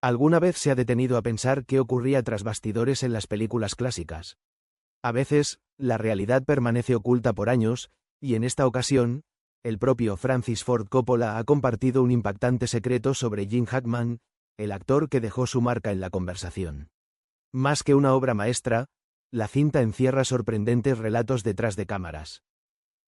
¿Alguna vez se ha detenido a pensar qué ocurría tras bastidores en las películas clásicas? A veces, la realidad permanece oculta por años, y en esta ocasión, el propio Francis Ford Coppola ha compartido un impactante secreto sobre Gene Hackman, el actor que dejó su marca en la conversación. Más que una obra maestra, la cinta encierra sorprendentes relatos detrás de cámaras.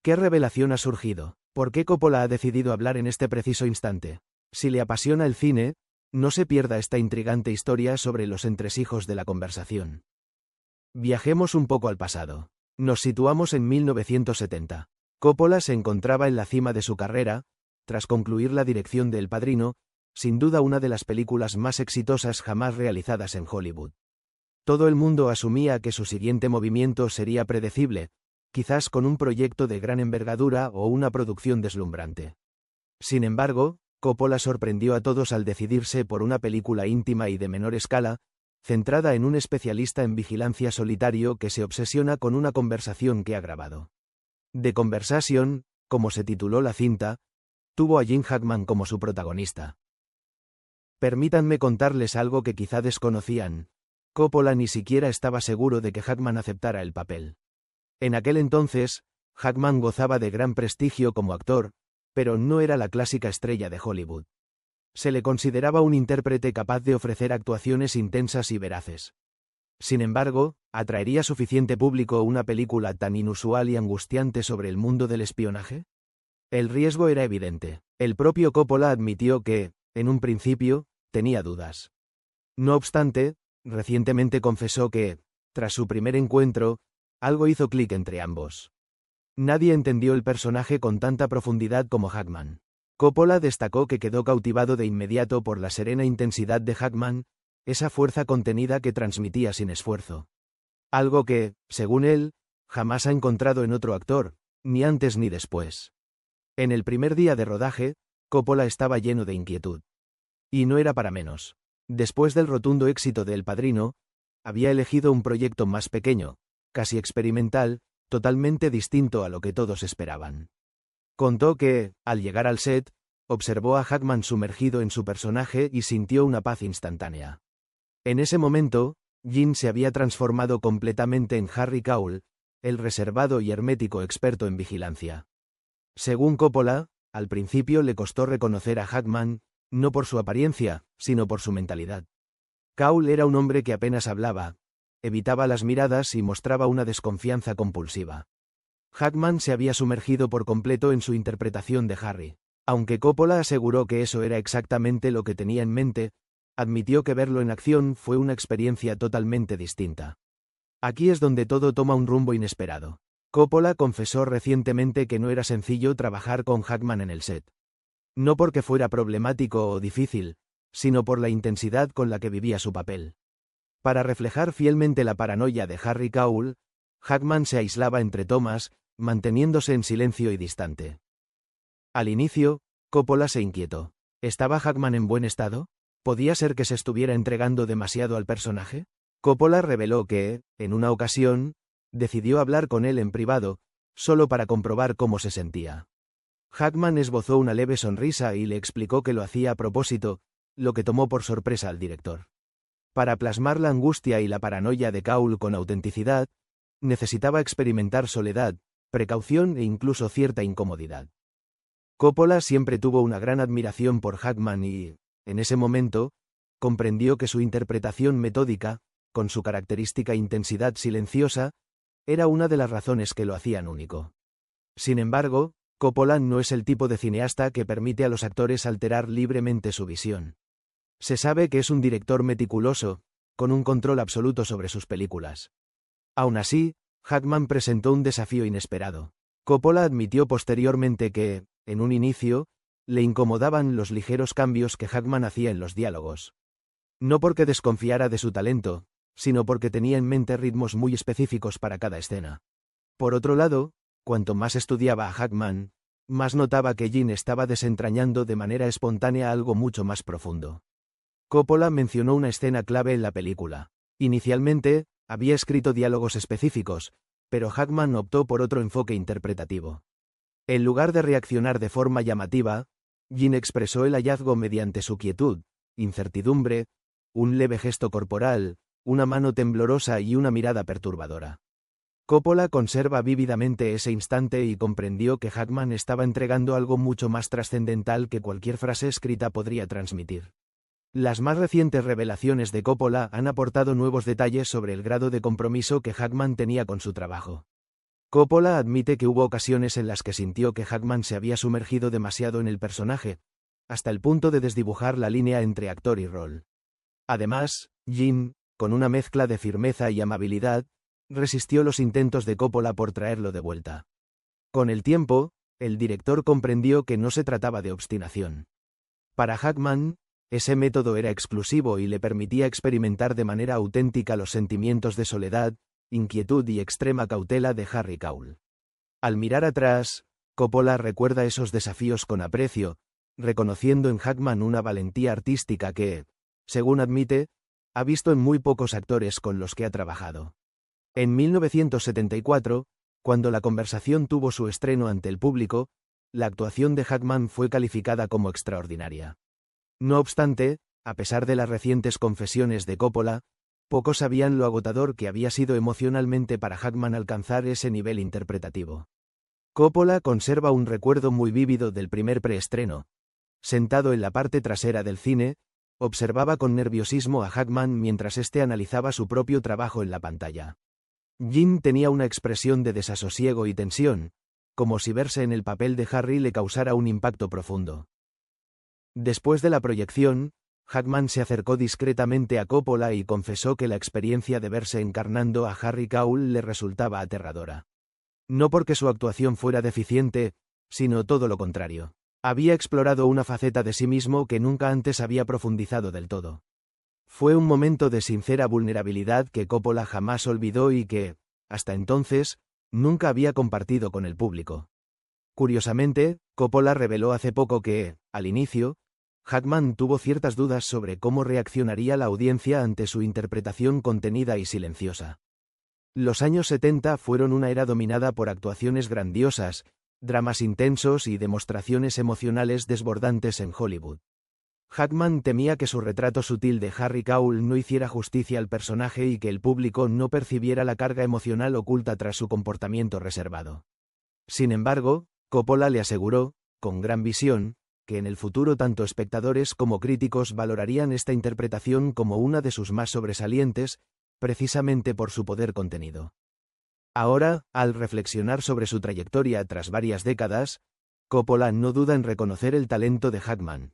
¿Qué revelación ha surgido? ¿Por qué Coppola ha decidido hablar en este preciso instante? Si le apasiona el cine, no se pierda esta intrigante historia sobre los entresijos de la conversación. Viajemos un poco al pasado. Nos situamos en 1970. Coppola se encontraba en la cima de su carrera, tras concluir la dirección de El Padrino, sin duda una de las películas más exitosas jamás realizadas en Hollywood. Todo el mundo asumía que su siguiente movimiento sería predecible, quizás con un proyecto de gran envergadura o una producción deslumbrante. Sin embargo, Coppola sorprendió a todos al decidirse por una película íntima y de menor escala, centrada en un especialista en vigilancia solitario que se obsesiona con una conversación que ha grabado. The Conversation, como se tituló la cinta, tuvo a Gene Hackman como su protagonista. Permítanme contarles algo que quizá desconocían. Coppola ni siquiera estaba seguro de que Hackman aceptara el papel. En aquel entonces, Hackman gozaba de gran prestigio como actor, pero no era la clásica estrella de Hollywood. Se le consideraba un intérprete capaz de ofrecer actuaciones intensas y veraces. Sin embargo, ¿atraería suficiente público una película tan inusual y angustiante sobre el mundo del espionaje? El riesgo era evidente. El propio Coppola admitió que, en un principio, tenía dudas. No obstante, recientemente confesó que, tras su primer encuentro, algo hizo clic entre ambos. Nadie entendió el personaje con tanta profundidad como Hackman. Coppola destacó que quedó cautivado de inmediato por la serena intensidad de Hackman, esa fuerza contenida que transmitía sin esfuerzo. Algo que, según él, jamás ha encontrado en otro actor, ni antes ni después. En el primer día de rodaje, Coppola estaba lleno de inquietud. Y no era para menos. Después del rotundo éxito de El Padrino, había elegido un proyecto más pequeño, casi experimental, totalmente distinto a lo que todos esperaban. Contó que, al llegar al set, observó a Hackman sumergido en su personaje y sintió una paz instantánea. En ese momento, Gene se había transformado completamente en Harry Caul, el reservado y hermético experto en vigilancia. Según Coppola, al principio le costó reconocer a Hackman, no por su apariencia, sino por su mentalidad. Caul era un hombre que apenas hablaba, evitaba las miradas y mostraba una desconfianza compulsiva. Hackman se había sumergido por completo en su interpretación de Harry. Aunque Coppola aseguró que eso era exactamente lo que tenía en mente, admitió que verlo en acción fue una experiencia totalmente distinta. Aquí es donde todo toma un rumbo inesperado. Coppola confesó recientemente que no era sencillo trabajar con Hackman en el set. No porque fuera problemático o difícil, sino por la intensidad con la que vivía su papel. Para reflejar fielmente la paranoia de Harry Caul, Hackman se aislaba entre tomas, manteniéndose en silencio y distante. Al inicio, Coppola se inquietó. ¿Estaba Hackman en buen estado? ¿Podía ser que se estuviera entregando demasiado al personaje? Coppola reveló que, en una ocasión, decidió hablar con él en privado, solo para comprobar cómo se sentía. Hackman esbozó una leve sonrisa y le explicó que lo hacía a propósito, lo que tomó por sorpresa al director. Para plasmar la angustia y la paranoia de Caul con autenticidad, necesitaba experimentar soledad, precaución e incluso cierta incomodidad. Coppola siempre tuvo una gran admiración por Hackman y, en ese momento, comprendió que su interpretación metódica, con su característica intensidad silenciosa, era una de las razones que lo hacían único. Sin embargo, Coppola no es el tipo de cineasta que permite a los actores alterar libremente su visión. Se sabe que es un director meticuloso, con un control absoluto sobre sus películas. Aún así, Hackman presentó un desafío inesperado. Coppola admitió posteriormente que, en un inicio, le incomodaban los ligeros cambios que Hackman hacía en los diálogos. No porque desconfiara de su talento, sino porque tenía en mente ritmos muy específicos para cada escena. Por otro lado, cuanto más estudiaba a Hackman, más notaba que Gene estaba desentrañando de manera espontánea algo mucho más profundo. Coppola mencionó una escena clave en la película. Inicialmente, había escrito diálogos específicos, pero Hackman optó por otro enfoque interpretativo. En lugar de reaccionar de forma llamativa, Gene expresó el hallazgo mediante su quietud, incertidumbre, un leve gesto corporal, una mano temblorosa y una mirada perturbadora. Coppola conserva vívidamente ese instante y comprendió que Hackman estaba entregando algo mucho más trascendental que cualquier frase escrita podría transmitir. Las más recientes revelaciones de Coppola han aportado nuevos detalles sobre el grado de compromiso que Hackman tenía con su trabajo. Coppola admite que hubo ocasiones en las que sintió que Hackman se había sumergido demasiado en el personaje, hasta el punto de desdibujar la línea entre actor y rol. Además, Jim, con una mezcla de firmeza y amabilidad, resistió los intentos de Coppola por traerlo de vuelta. Con el tiempo, el director comprendió que no se trataba de obstinación. Para Hackman, ese método era exclusivo y le permitía experimentar de manera auténtica los sentimientos de soledad, inquietud y extrema cautela de Harry Caul. Al mirar atrás, Coppola recuerda esos desafíos con aprecio, reconociendo en Hackman una valentía artística que, según admite, ha visto en muy pocos actores con los que ha trabajado. En 1974, cuando La conversación tuvo su estreno ante el público, la actuación de Hackman fue calificada como extraordinaria. No obstante, a pesar de las recientes confesiones de Coppola, pocos sabían lo agotador que había sido emocionalmente para Hackman alcanzar ese nivel interpretativo. Coppola conserva un recuerdo muy vívido del primer preestreno. Sentado en la parte trasera del cine, observaba con nerviosismo a Hackman mientras éste analizaba su propio trabajo en la pantalla. Jim tenía una expresión de desasosiego y tensión, como si verse en el papel de Harry le causara un impacto profundo. Después de la proyección, Hackman se acercó discretamente a Coppola y confesó que la experiencia de verse encarnando a Harry Caul le resultaba aterradora. No porque su actuación fuera deficiente, sino todo lo contrario. Había explorado una faceta de sí mismo que nunca antes había profundizado del todo. Fue un momento de sincera vulnerabilidad que Coppola jamás olvidó y que, hasta entonces, nunca había compartido con el público. Curiosamente, Coppola reveló hace poco que, al inicio, Hackman tuvo ciertas dudas sobre cómo reaccionaría la audiencia ante su interpretación contenida y silenciosa. Los años 70 fueron una era dominada por actuaciones grandiosas, dramas intensos y demostraciones emocionales desbordantes en Hollywood. Hackman temía que su retrato sutil de Harry Caul no hiciera justicia al personaje y que el público no percibiera la carga emocional oculta tras su comportamiento reservado. Sin embargo, Coppola le aseguró, con gran visión, que en el futuro tanto espectadores como críticos valorarían esta interpretación como una de sus más sobresalientes, precisamente por su poder contenido. Ahora, al reflexionar sobre su trayectoria tras varias décadas, Coppola no duda en reconocer el talento de Hackman.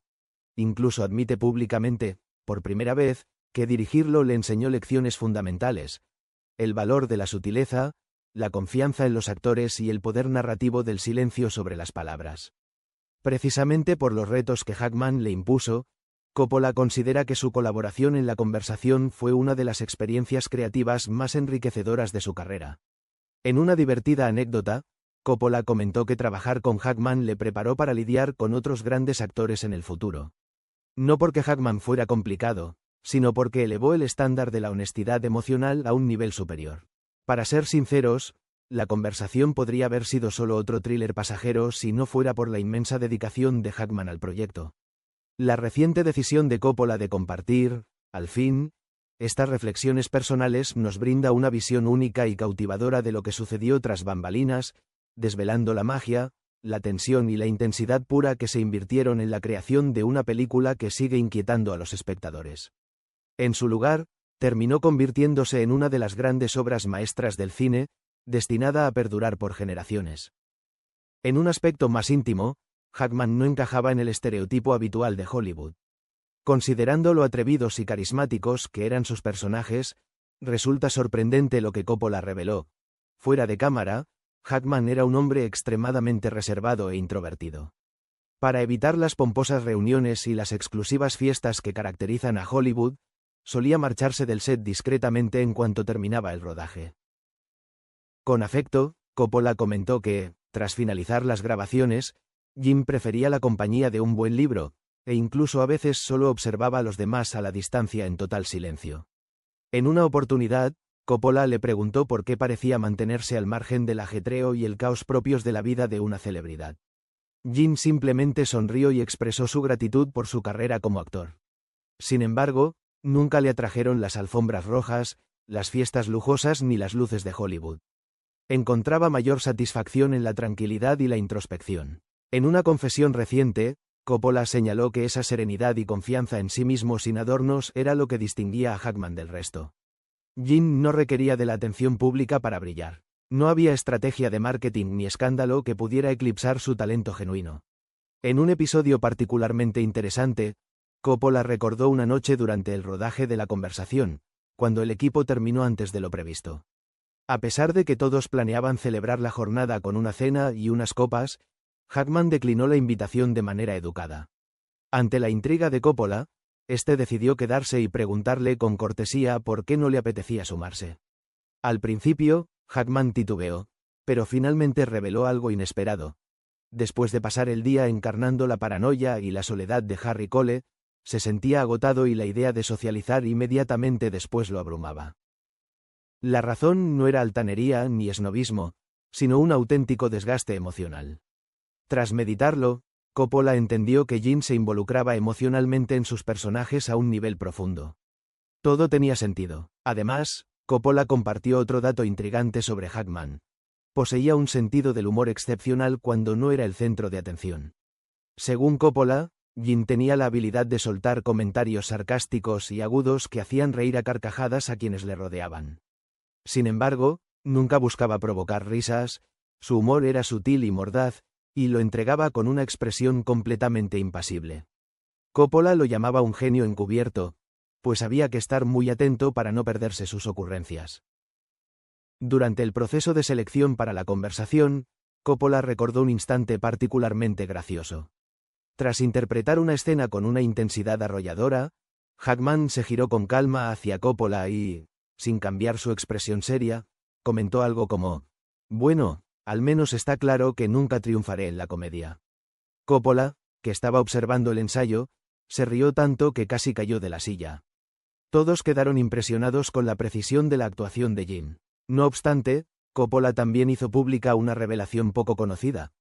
Incluso admite públicamente, por primera vez, que dirigirlo le enseñó lecciones fundamentales: el valor de la sutileza, la confianza en los actores y el poder narrativo del silencio sobre las palabras. Precisamente por los retos que Hackman le impuso, Coppola considera que su colaboración en La conversación fue una de las experiencias creativas más enriquecedoras de su carrera. En una divertida anécdota, Coppola comentó que trabajar con Hackman le preparó para lidiar con otros grandes actores en el futuro. No porque Hackman fuera complicado, sino porque elevó el estándar de la honestidad emocional a un nivel superior. Para ser sinceros, La conversación podría haber sido solo otro thriller pasajero si no fuera por la inmensa dedicación de Hackman al proyecto. La reciente decisión de Coppola de compartir, al fin, estas reflexiones personales nos brinda una visión única y cautivadora de lo que sucedió tras bambalinas, desvelando la magia, la tensión y la intensidad pura que se invirtieron en la creación de una película que sigue inquietando a los espectadores. En su lugar, terminó convirtiéndose en una de las grandes obras maestras del cine, destinada a perdurar por generaciones. En un aspecto más íntimo, Hackman no encajaba en el estereotipo habitual de Hollywood. Considerando lo atrevidos y carismáticos que eran sus personajes, resulta sorprendente lo que Coppola reveló. Fuera de cámara, Hackman era un hombre extremadamente reservado e introvertido. Para evitar las pomposas reuniones y las exclusivas fiestas que caracterizan a Hollywood, solía marcharse del set discretamente en cuanto terminaba el rodaje. Con afecto, Coppola comentó que, tras finalizar las grabaciones, Jim prefería la compañía de un buen libro, e incluso a veces solo observaba a los demás a la distancia en total silencio. En una oportunidad, Coppola le preguntó por qué parecía mantenerse al margen del ajetreo y el caos propios de la vida de una celebridad. Jim simplemente sonrió y expresó su gratitud por su carrera como actor. Sin embargo, nunca le atrajeron las alfombras rojas, las fiestas lujosas ni las luces de Hollywood. Encontraba mayor satisfacción en la tranquilidad y la introspección. En una confesión reciente, Coppola señaló que esa serenidad y confianza en sí mismo sin adornos era lo que distinguía a Hackman del resto. Jim no requería de la atención pública para brillar. No había estrategia de marketing ni escándalo que pudiera eclipsar su talento genuino. En un episodio particularmente interesante, Coppola recordó una noche durante el rodaje de La Conversación, cuando el equipo terminó antes de lo previsto. A pesar de que todos planeaban celebrar la jornada con una cena y unas copas, Hackman declinó la invitación de manera educada. Ante la intriga de Coppola, este decidió quedarse y preguntarle con cortesía por qué no le apetecía sumarse. Al principio, Hackman titubeó, pero finalmente reveló algo inesperado. Después de pasar el día encarnando la paranoia y la soledad de Harry Cole, se sentía agotado y la idea de socializar inmediatamente después lo abrumaba. La razón no era altanería ni esnobismo, sino un auténtico desgaste emocional. Tras meditarlo, Coppola entendió que Jim se involucraba emocionalmente en sus personajes a un nivel profundo. Todo tenía sentido. Además, Coppola compartió otro dato intrigante sobre Hackman. Poseía un sentido del humor excepcional cuando no era el centro de atención. Según Coppola, Jim tenía la habilidad de soltar comentarios sarcásticos y agudos que hacían reír a carcajadas a quienes le rodeaban. Sin embargo, nunca buscaba provocar risas, su humor era sutil y mordaz, y lo entregaba con una expresión completamente impasible. Coppola lo llamaba un genio encubierto, pues había que estar muy atento para no perderse sus ocurrencias. Durante el proceso de selección para La Conversación, Coppola recordó un instante particularmente gracioso. Tras interpretar una escena con una intensidad arrolladora, Hackman se giró con calma hacia Coppola y, sin cambiar su expresión seria, comentó algo como: «Bueno, al menos está claro que nunca triunfaré en la comedia». Coppola, que estaba observando el ensayo, se rió tanto que casi cayó de la silla. Todos quedaron impresionados con la precisión de la actuación de Jim. No obstante, Coppola también hizo pública una revelación poco conocida.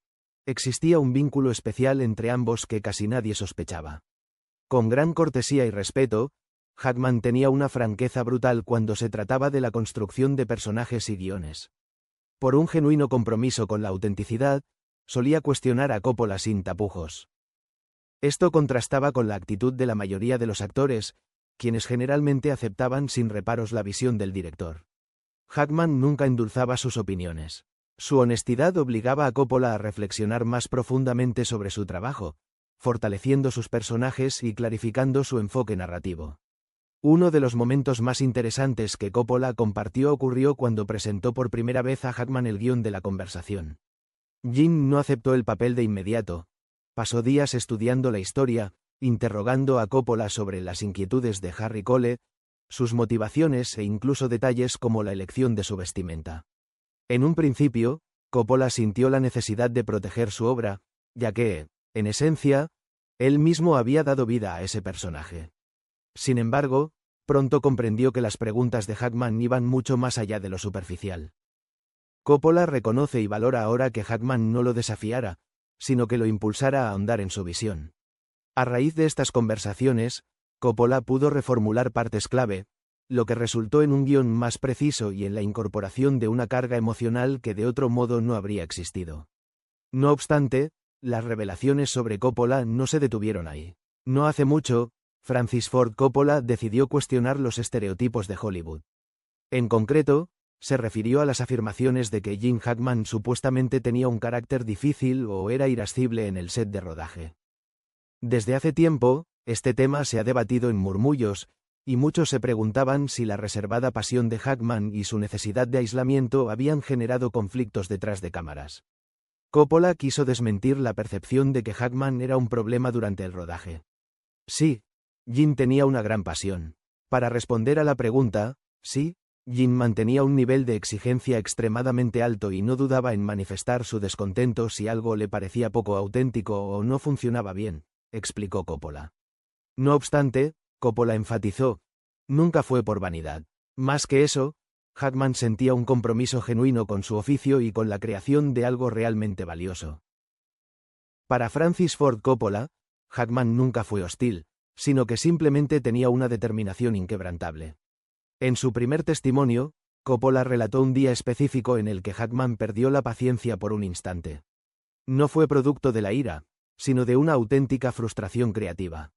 Existía un vínculo especial entre ambos que casi nadie sospechaba. Con gran cortesía y respeto, Hackman tenía una franqueza brutal cuando se trataba de la construcción de personajes y guiones. Por un genuino compromiso con la autenticidad, solía cuestionar a Coppola sin tapujos. Esto contrastaba con la actitud de la mayoría de los actores, quienes generalmente aceptaban sin reparos la visión del director. Hackman nunca endulzaba sus opiniones. Su honestidad obligaba a Coppola a reflexionar más profundamente sobre su trabajo, fortaleciendo sus personajes y clarificando su enfoque narrativo. Uno de los momentos más interesantes que Coppola compartió ocurrió cuando presentó por primera vez a Hackman el guión de La Conversación. Jim no aceptó el papel de inmediato. Pasó días estudiando la historia, interrogando a Coppola sobre las inquietudes de Harry Cole, sus motivaciones e incluso detalles como la elección de su vestimenta. En un principio, Coppola sintió la necesidad de proteger su obra, ya que, en esencia, él mismo había dado vida a ese personaje. Sin embargo, pronto comprendió que las preguntas de Hackman iban mucho más allá de lo superficial. Coppola reconoce y valora ahora que Hackman no lo desafiara, sino que lo impulsara a ahondar en su visión. A raíz de estas conversaciones, Coppola pudo reformular partes clave, lo que resultó en un guión más preciso y en la incorporación de una carga emocional que de otro modo no habría existido. No obstante, las revelaciones sobre Coppola no se detuvieron ahí. No hace mucho, Francis Ford Coppola decidió cuestionar los estereotipos de Hollywood. En concreto, se refirió a las afirmaciones de que Jim Hackman supuestamente tenía un carácter difícil o era irascible en el set de rodaje. Desde hace tiempo, este tema se ha debatido en murmullos, y muchos se preguntaban si la reservada pasión de Hackman y su necesidad de aislamiento habían generado conflictos detrás de cámaras. Coppola quiso desmentir la percepción de que Hackman era un problema durante el rodaje. Sí, Jim tenía una gran pasión. Para responder a la pregunta, sí, Jim mantenía un nivel de exigencia extremadamente alto y no dudaba en manifestar su descontento si algo le parecía poco auténtico o no funcionaba bien, explicó Coppola. No obstante, Coppola enfatizó, nunca fue por vanidad. Más que eso, Hackman sentía un compromiso genuino con su oficio y con la creación de algo realmente valioso. Para Francis Ford Coppola, Hackman nunca fue hostil, sino que simplemente tenía una determinación inquebrantable. En su primer testimonio, Coppola relató un día específico en el que Hackman perdió la paciencia por un instante. No fue producto de la ira, sino de una auténtica frustración creativa.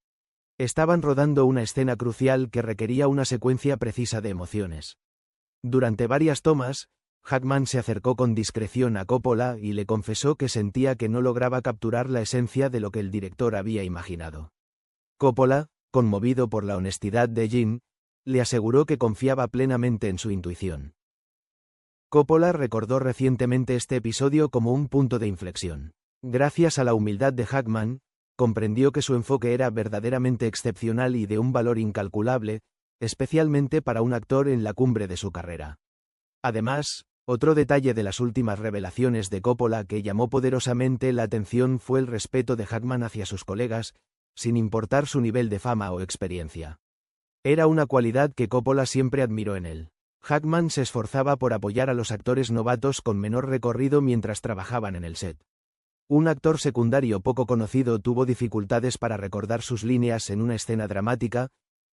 Estaban rodando una escena crucial que requería una secuencia precisa de emociones. Durante varias tomas, Hackman se acercó con discreción a Coppola y le confesó que sentía que no lograba capturar la esencia de lo que el director había imaginado. Coppola, conmovido por la honestidad de Jean, le aseguró que confiaba plenamente en su intuición. Coppola recordó recientemente este episodio como un punto de inflexión. Gracias a la humildad de Hackman, comprendió que su enfoque era verdaderamente excepcional y de un valor incalculable, especialmente para un actor en la cumbre de su carrera. Además, otro detalle de las últimas revelaciones de Coppola que llamó poderosamente la atención fue el respeto de Hackman hacia sus colegas, sin importar su nivel de fama o experiencia. Era una cualidad que Coppola siempre admiró en él. Hackman se esforzaba por apoyar a los actores novatos con menor recorrido mientras trabajaban en el set. Un actor secundario poco conocido tuvo dificultades para recordar sus líneas en una escena dramática,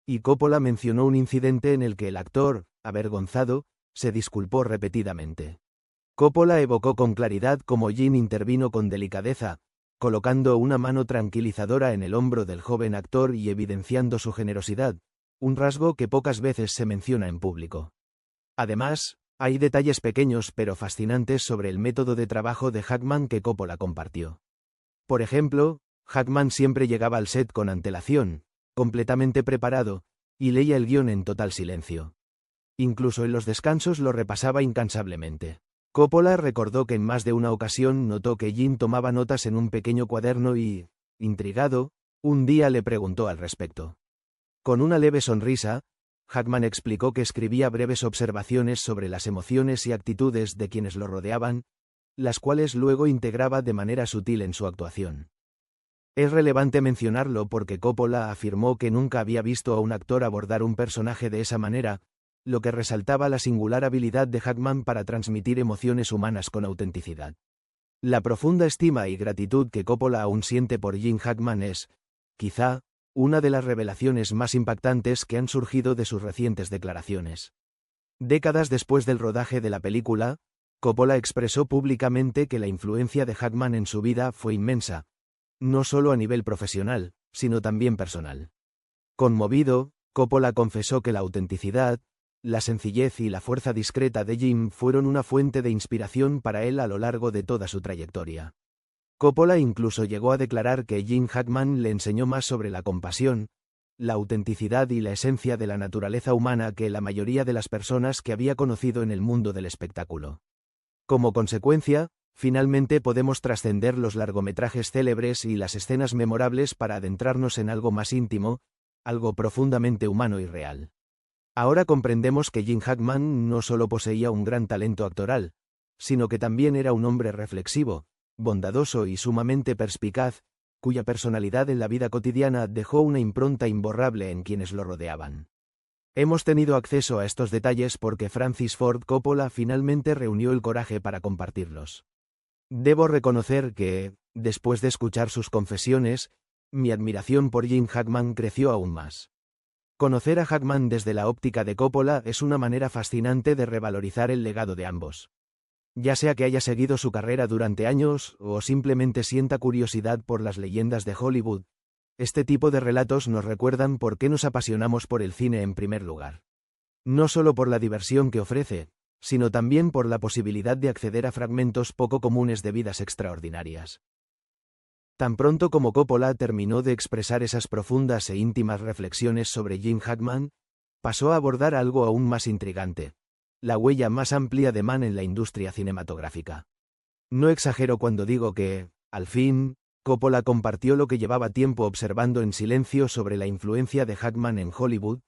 y Coppola mencionó un incidente en el que el actor, avergonzado, se disculpó repetidamente. Coppola evocó con claridad cómo Jean intervino con delicadeza, colocando una mano tranquilizadora en el hombro del joven actor y evidenciando su generosidad, un rasgo que pocas veces se menciona en público. Además, hay detalles pequeños pero fascinantes sobre el método de trabajo de Hackman que Coppola compartió. Por ejemplo, Hackman siempre llegaba al set con antelación, completamente preparado, y leía el guión en total silencio. Incluso en los descansos lo repasaba incansablemente. Coppola recordó que en más de una ocasión notó que Jean tomaba notas en un pequeño cuaderno y, intrigado, un día le preguntó al respecto. Con una leve sonrisa, Hackman explicó que escribía breves observaciones sobre las emociones y actitudes de quienes lo rodeaban, las cuales luego integraba de manera sutil en su actuación. Es relevante mencionarlo porque Coppola afirmó que nunca había visto a un actor abordar un personaje de esa manera, lo que resaltaba la singular habilidad de Hackman para transmitir emociones humanas con autenticidad. La profunda estima y gratitud que Coppola aún siente por Gene Hackman es, quizá, una de las revelaciones más impactantes que han surgido de sus recientes declaraciones. Décadas después del rodaje de la película, Coppola expresó públicamente que la influencia de Hackman en su vida fue inmensa, no solo a nivel profesional, sino también personal. Conmovido, Coppola confesó que la autenticidad, la sencillez y la fuerza discreta de Jim fueron una fuente de inspiración para él a lo largo de toda su trayectoria. Coppola incluso llegó a declarar que Gene Hackman le enseñó más sobre la compasión, la autenticidad y la esencia de la naturaleza humana que la mayoría de las personas que había conocido en el mundo del espectáculo. Como consecuencia, finalmente podemos trascender los largometrajes célebres y las escenas memorables para adentrarnos en algo más íntimo, algo profundamente humano y real. Ahora comprendemos que Gene Hackman no solo poseía un gran talento actoral, sino que también era un hombre reflexivo, bondadoso y sumamente perspicaz, cuya personalidad en la vida cotidiana dejó una impronta imborrable en quienes lo rodeaban. Hemos tenido acceso a estos detalles porque Francis Ford Coppola finalmente reunió el coraje para compartirlos. Debo reconocer que, después de escuchar sus confesiones, mi admiración por Gene Hackman creció aún más. Conocer a Hackman desde la óptica de Coppola es una manera fascinante de revalorizar el legado de ambos. Ya sea que haya seguido su carrera durante años o simplemente sienta curiosidad por las leyendas de Hollywood, este tipo de relatos nos recuerdan por qué nos apasionamos por el cine en primer lugar. No solo por la diversión que ofrece, sino también por la posibilidad de acceder a fragmentos poco comunes de vidas extraordinarias. Tan pronto como Coppola terminó de expresar esas profundas e íntimas reflexiones sobre Gene Hackman, pasó a abordar algo aún más intrigante: la huella más amplia de Mann en la industria cinematográfica. No exagero cuando digo que, al fin, Coppola compartió lo que llevaba tiempo observando en silencio sobre la influencia de Hackman en Hollywood,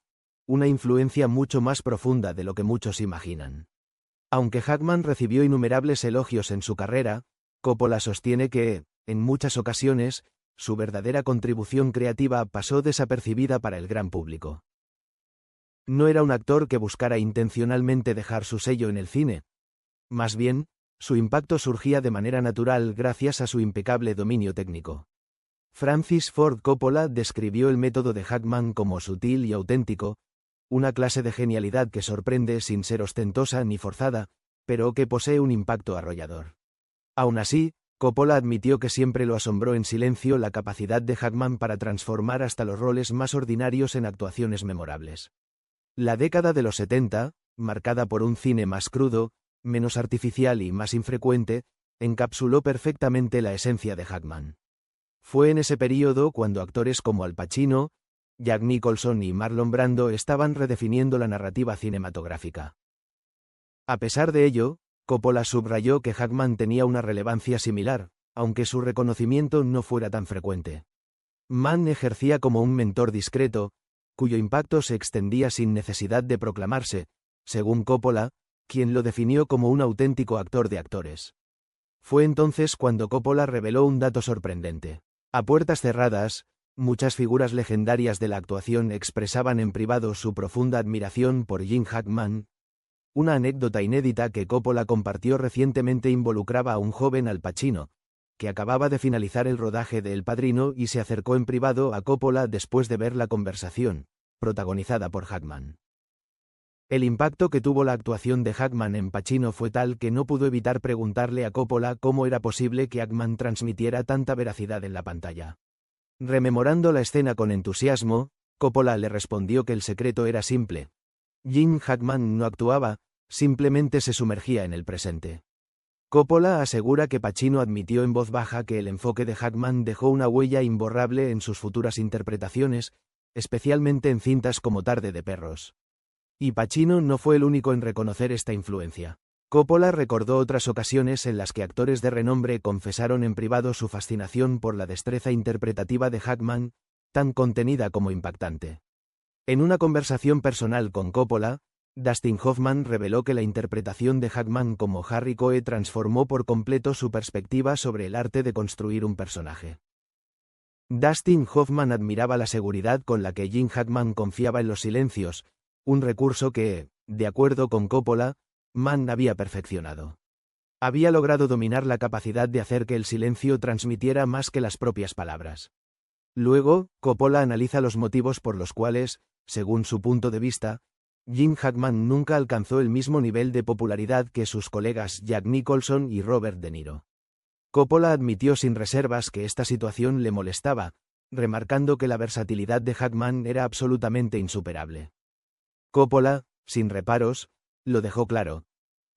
una influencia mucho más profunda de lo que muchos imaginan. Aunque Hackman recibió innumerables elogios en su carrera, Coppola sostiene que, en muchas ocasiones, su verdadera contribución creativa pasó desapercibida para el gran público. No era un actor que buscara intencionalmente dejar su sello en el cine. Más bien, su impacto surgía de manera natural gracias a su impecable dominio técnico. Francis Ford Coppola describió el método de Hackman como sutil y auténtico, una clase de genialidad que sorprende sin ser ostentosa ni forzada, pero que posee un impacto arrollador. Aún así, Coppola admitió que siempre lo asombró en silencio la capacidad de Hackman para transformar hasta los roles más ordinarios en actuaciones memorables. La década de los 70, marcada por un cine más crudo, menos artificial y más infrecuente, encapsuló perfectamente la esencia de Hackman. Fue en ese período cuando actores como Al Pacino, Jack Nicholson y Marlon Brando estaban redefiniendo la narrativa cinematográfica. A pesar de ello, Coppola subrayó que Hackman tenía una relevancia similar, aunque su reconocimiento no fuera tan frecuente. Mann ejercía como un mentor discreto, cuyo impacto se extendía sin necesidad de proclamarse, según Coppola, quien lo definió como un auténtico actor de actores. Fue entonces cuando Coppola reveló un dato sorprendente. A puertas cerradas, muchas figuras legendarias de la actuación expresaban en privado su profunda admiración por Jim Hackman. Una anécdota inédita que Coppola compartió recientemente involucraba a un joven Al Pacino, que acababa de finalizar el rodaje de El Padrino y se acercó en privado a Coppola después de ver la conversación, protagonizada por Hackman. El impacto que tuvo la actuación de Hackman en Pacino fue tal que no pudo evitar preguntarle a Coppola cómo era posible que Hackman transmitiera tanta veracidad en la pantalla. Rememorando la escena con entusiasmo, Coppola le respondió que el secreto era simple. Jim Hackman no actuaba, simplemente se sumergía en el presente. Coppola asegura que Pacino admitió en voz baja que el enfoque de Hackman dejó una huella imborrable en sus futuras interpretaciones, especialmente en cintas como Tarde de Perros. Y Pacino no fue el único en reconocer esta influencia. Coppola recordó otras ocasiones en las que actores de renombre confesaron en privado su fascinación por la destreza interpretativa de Hackman, tan contenida como impactante. En una conversación personal con Coppola, Dustin Hoffman reveló que la interpretación de Hackman como Harry Coe transformó por completo su perspectiva sobre el arte de construir un personaje. Dustin Hoffman admiraba la seguridad con la que Jim Hackman confiaba en los silencios, un recurso que, de acuerdo con Coppola, Mann había perfeccionado. Había logrado dominar la capacidad de hacer que el silencio transmitiera más que las propias palabras. Luego, Coppola analiza los motivos por los cuales, según su punto de vista, Jim Hackman nunca alcanzó el mismo nivel de popularidad que sus colegas Jack Nicholson y Robert De Niro. Coppola admitió sin reservas que esta situación le molestaba, remarcando que la versatilidad de Hackman era absolutamente insuperable. Coppola, sin reparos, lo dejó claro.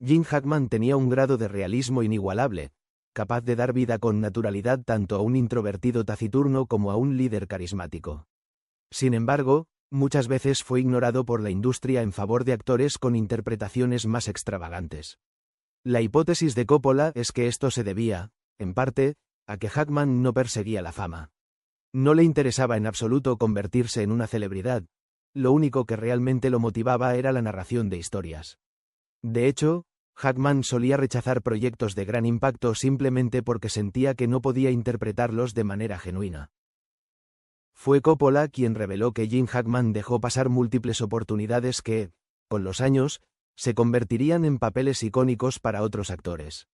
Jim Hackman tenía un grado de realismo inigualable, capaz de dar vida con naturalidad tanto a un introvertido taciturno como a un líder carismático. Sin embargo, muchas veces fue ignorado por la industria en favor de actores con interpretaciones más extravagantes. La hipótesis de Coppola es que esto se debía, en parte, a que Hackman no perseguía la fama. No le interesaba en absoluto convertirse en una celebridad, lo único que realmente lo motivaba era la narración de historias. De hecho, Hackman solía rechazar proyectos de gran impacto simplemente porque sentía que no podía interpretarlos de manera genuina. Fue Coppola quien reveló que Jim Hackman dejó pasar múltiples oportunidades que, con los años, se convertirían en papeles icónicos para otros actores.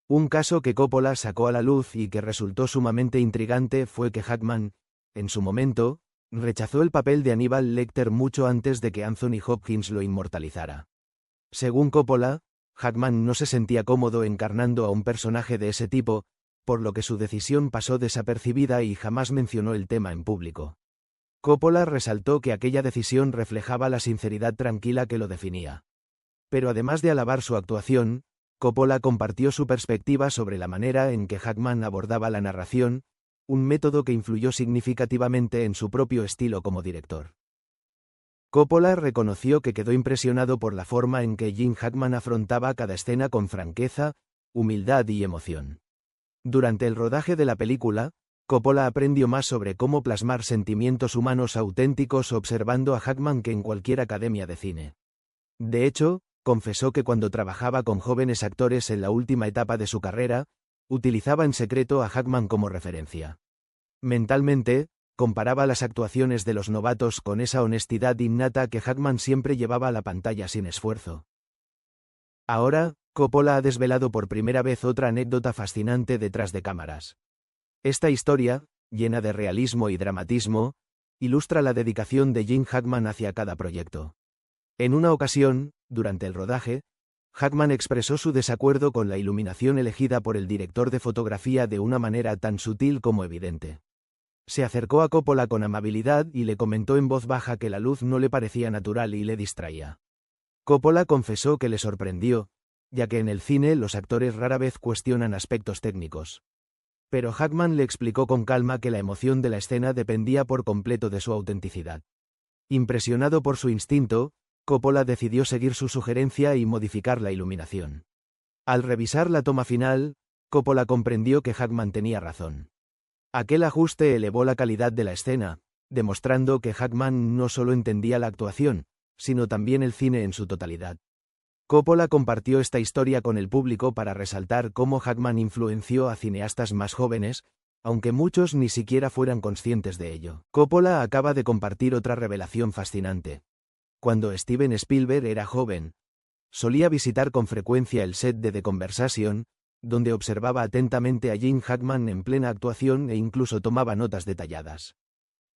Un caso que Coppola sacó a la luz y que resultó sumamente intrigante fue que Hackman, en su momento, rechazó el papel de Aníbal Lecter mucho antes de que Anthony Hopkins lo inmortalizara. Según Coppola, Hackman no se sentía cómodo encarnando a un personaje de ese tipo, por lo que su decisión pasó desapercibida y jamás mencionó el tema en público. Coppola resaltó que aquella decisión reflejaba la sinceridad tranquila que lo definía. Pero además de alabar su actuación, Coppola compartió su perspectiva sobre la manera en que Hackman abordaba la narración, un método que influyó significativamente en su propio estilo como director. Coppola reconoció que quedó impresionado por la forma en que Jim Hackman afrontaba cada escena con franqueza, humildad y emoción. Durante el rodaje de la película, Coppola aprendió más sobre cómo plasmar sentimientos humanos auténticos observando a Hackman que en cualquier academia de cine. De hecho, confesó que cuando trabajaba con jóvenes actores en la última etapa de su carrera, utilizaba en secreto a Hackman como referencia. Mentalmente, comparaba las actuaciones de los novatos con esa honestidad innata que Hackman siempre llevaba a la pantalla sin esfuerzo. Ahora, Coppola ha desvelado por primera vez otra anécdota fascinante detrás de cámaras. Esta historia, llena de realismo y dramatismo, ilustra la dedicación de Gene Hackman hacia cada proyecto. En una ocasión, durante el rodaje, Hackman expresó su desacuerdo con la iluminación elegida por el director de fotografía de una manera tan sutil como evidente. Se acercó a Coppola con amabilidad y le comentó en voz baja que la luz no le parecía natural y le distraía. Coppola confesó que le sorprendió, ya que en el cine los actores rara vez cuestionan aspectos técnicos. Pero Hackman le explicó con calma que la emoción de la escena dependía por completo de su autenticidad. Impresionado por su instinto, Coppola decidió seguir su sugerencia y modificar la iluminación. Al revisar la toma final, Coppola comprendió que Hackman tenía razón. Aquel ajuste elevó la calidad de la escena, demostrando que Hackman no solo entendía la actuación, sino también el cine en su totalidad. Coppola compartió esta historia con el público para resaltar cómo Hackman influenció a cineastas más jóvenes, aunque muchos ni siquiera fueran conscientes de ello. Coppola acaba de compartir otra revelación fascinante. Cuando Steven Spielberg era joven, solía visitar con frecuencia el set de The Conversation, donde observaba atentamente a Gene Hackman en plena actuación e incluso tomaba notas detalladas.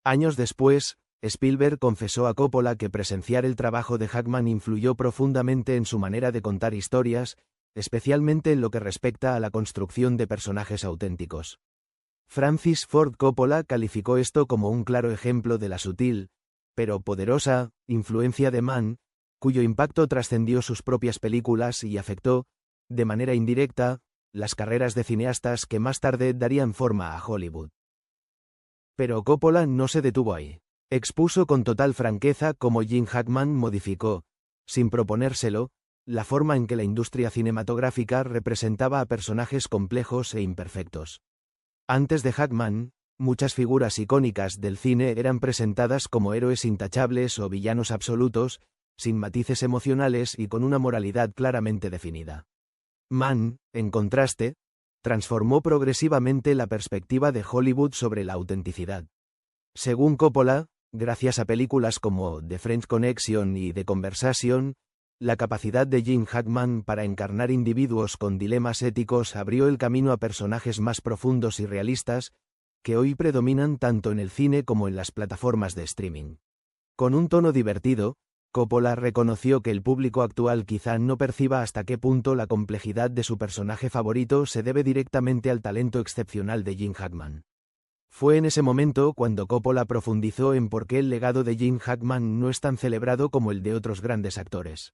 Años después, Spielberg confesó a Coppola que presenciar el trabajo de Hackman influyó profundamente en su manera de contar historias, especialmente en lo que respecta a la construcción de personajes auténticos. Francis Ford Coppola calificó esto como un claro ejemplo de la sutil, pero poderosa, influencia de Mann, cuyo impacto trascendió sus propias películas y afectó, de manera indirecta, las carreras de cineastas que más tarde darían forma a Hollywood. Pero Coppola no se detuvo ahí. Expuso con total franqueza cómo Gene Hackman modificó, sin proponérselo, la forma en que la industria cinematográfica representaba a personajes complejos e imperfectos. Antes de Hackman, muchas figuras icónicas del cine eran presentadas como héroes intachables o villanos absolutos, sin matices emocionales y con una moralidad claramente definida. Mann, en contraste, transformó progresivamente la perspectiva de Hollywood sobre la autenticidad. Según Coppola, gracias a películas como The French Connection y The Conversation, la capacidad de Gene Hackman para encarnar individuos con dilemas éticos abrió el camino a personajes más profundos y realistas, que hoy predominan tanto en el cine como en las plataformas de streaming. Con un tono divertido, Coppola reconoció que el público actual quizá no perciba hasta qué punto la complejidad de su personaje favorito se debe directamente al talento excepcional de Gene Hackman. Fue en ese momento cuando Coppola profundizó en por qué el legado de Gene Hackman no es tan celebrado como el de otros grandes actores.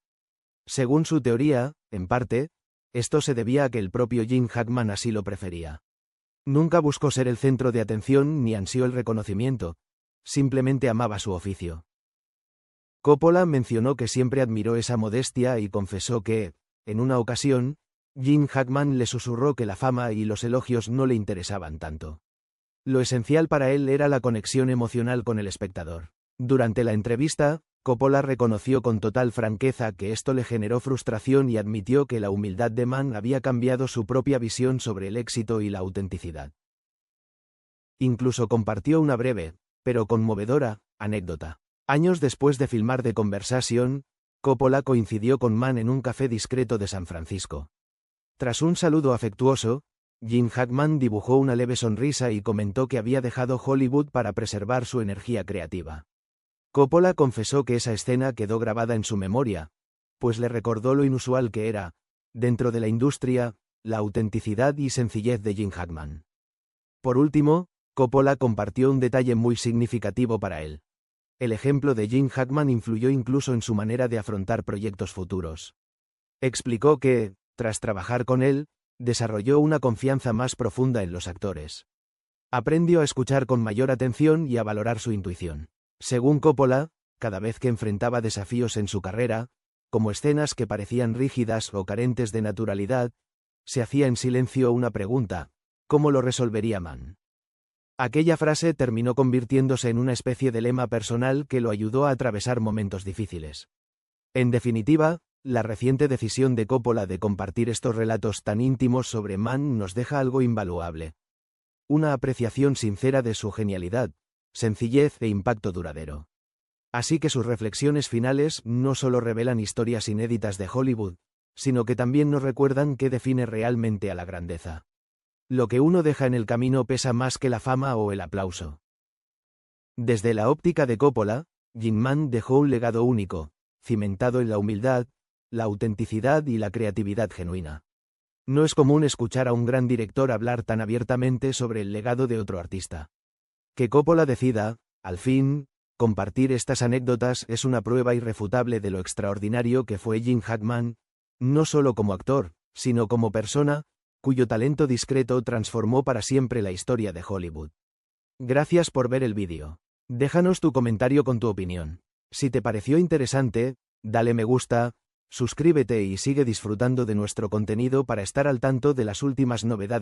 Según su teoría, en parte, esto se debía a que el propio Gene Hackman así lo prefería. Nunca buscó ser el centro de atención ni ansió el reconocimiento, simplemente amaba su oficio. Coppola mencionó que siempre admiró esa modestia y confesó que, en una ocasión, Gene Hackman le susurró que la fama y los elogios no le interesaban tanto. Lo esencial para él era la conexión emocional con el espectador. Durante la entrevista, Coppola reconoció con total franqueza que esto le generó frustración y admitió que la humildad de Mann había cambiado su propia visión sobre el éxito y la autenticidad. Incluso compartió una breve, pero conmovedora, anécdota. Años después de filmar The Conversation, Coppola coincidió con Mann en un café discreto de San Francisco. Tras un saludo afectuoso, Gene Hackman dibujó una leve sonrisa y comentó que había dejado Hollywood para preservar su energía creativa. Coppola confesó que esa escena quedó grabada en su memoria, pues le recordó lo inusual que era, dentro de la industria, la autenticidad y sencillez de Gene Hackman. Por último, Coppola compartió un detalle muy significativo para él. El ejemplo de Gene Hackman influyó incluso en su manera de afrontar proyectos futuros. Explicó que, tras trabajar con él, desarrolló una confianza más profunda en los actores. Aprendió a escuchar con mayor atención y a valorar su intuición. Según Coppola, cada vez que enfrentaba desafíos en su carrera, como escenas que parecían rígidas o carentes de naturalidad, se hacía en silencio una pregunta: ¿cómo lo resolvería Mann? Aquella frase terminó convirtiéndose en una especie de lema personal que lo ayudó a atravesar momentos difíciles. En definitiva, la reciente decisión de Coppola de compartir estos relatos tan íntimos sobre Mann nos deja algo invaluable. Una apreciación sincera de su genialidad, sencillez e impacto duradero. Así que sus reflexiones finales no solo revelan historias inéditas de Hollywood, sino que también nos recuerdan qué define realmente a la grandeza. Lo que uno deja en el camino pesa más que la fama o el aplauso. Desde la óptica de Coppola, Yin Man dejó un legado único, cimentado en la humildad, la autenticidad y la creatividad genuina. No es común escuchar a un gran director hablar tan abiertamente sobre el legado de otro artista. Que Coppola decida, al fin, compartir estas anécdotas es una prueba irrefutable de lo extraordinario que fue Jim Hackman, no solo como actor, sino como persona, cuyo talento discreto transformó para siempre la historia de Hollywood. Gracias por ver el vídeo. Déjanos tu comentario con tu opinión. Si te pareció interesante, dale me gusta, suscríbete y sigue disfrutando de nuestro contenido para estar al tanto de las últimas novedades.